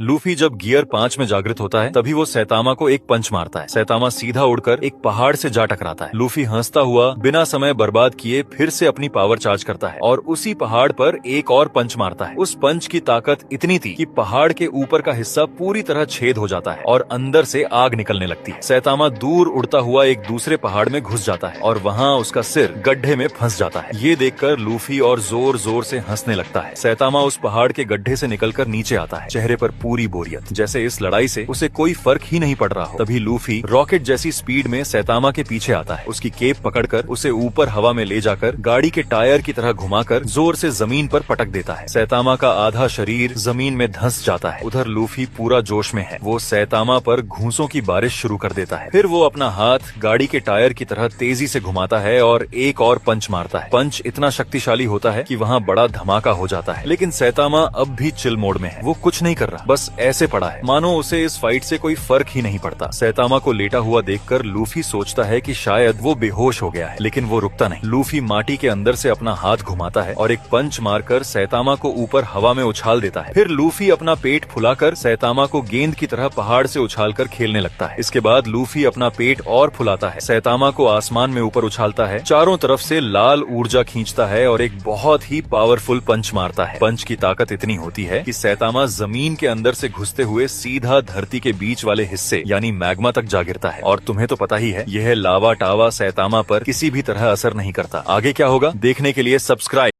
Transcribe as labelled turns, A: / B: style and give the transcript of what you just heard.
A: Luffy जब gear 5 में जागृत होता है तभी वो सैतामा को एक पंच मारता है। सैतामा सीधा उड़कर एक पहाड़ से जा टकराता है। लूफी हंसता हुआ बिना समय बर्बाद किए फिर से अपनी पावर चार्ज करता है और उसी पहाड़ पर एक और पंच मारता है। उस पंच की ताकत इतनी थी कि पहाड़ के ऊपर का हिस्सा पूरी तरह छेद हो जाता है और अंदर से आग निकलने लगती है। सैतामा दूर उड़ता हुआ एक दूसरे पहाड़ में घुस जाता है और वहाँ उसका सिर गड्ढे में फंस जाता है। ये देखकर लूफी और जोर जोर से हंसने लगता है। सैतामा उस पहाड़ के गड्ढे से निकलकर नीचे आता है, चेहरे पर पूरी बोरियत, जैसे इस लड़ाई से उसे कोई फर्क ही नहीं पड़ रहा हो। तभी लूफी रॉकेट जैसी स्पीड में सैतामा के पीछे आता है। उसकी केप पकड़कर उसे ऊपर हवा में ले जाकर गाड़ी के टायर की तरह घुमाकर जोर से जमीन पर पटक देता है। सैतामा का आधा शरीर जमीन में धंस जाता है। उधर लूफी पूरा जोश में है। वो सैतामा पर घूंसों की बारिश शुरू कर देता है। फिर वो अपना हाथ गाड़ी के टायर की तरह तेजी से घुमाता है और एक और पंच मारता है। पंच इतना शक्तिशाली होता है कि वहाँ बड़ा धमाका हो जाता है। लेकिन सैतामा अब भी चिल मोड में है। वो कुछ नहीं कर रहा, बस ऐसे पड़ा है मानो उसे इस फाइट से कोई फर्क ही नहीं पड़ता। सैतामा को लेटा हुआ देखकर लूफी सोचता है कि शायद वो बेहोश हो गया है, लेकिन वो रुकता नहीं। लूफी माटी के अंदर से अपना हाथ घुमाता है और एक पंच मारकर सैतामा को ऊपर हवा में उछाल देता है। फिर लूफी अपना पेट फुलाकर सैतामा को गेंद की तरह पहाड़ से उछालकर खेलने लगता है। इसके बाद लूफी अपना पेट और फुलाता है, सैतामा को आसमान में ऊपर उछालता है, चारों तरफ से लाल ऊर्जा खींचता है और एक बहुत ही पावरफुल पंच मारता है। पंच की ताकत इतनी होती है कि सैतामा जमीन के अंदर से घुसते हुए सीधा धरती के बीच वाले हिस्से यानी मैग्मा तक जा गिरता है। और तुम्हें तो पता ही है, यह लावा टावा सैतामा पर किसी भी तरह असर नहीं करता। आगे क्या होगा देखने के लिए सब्सक्राइब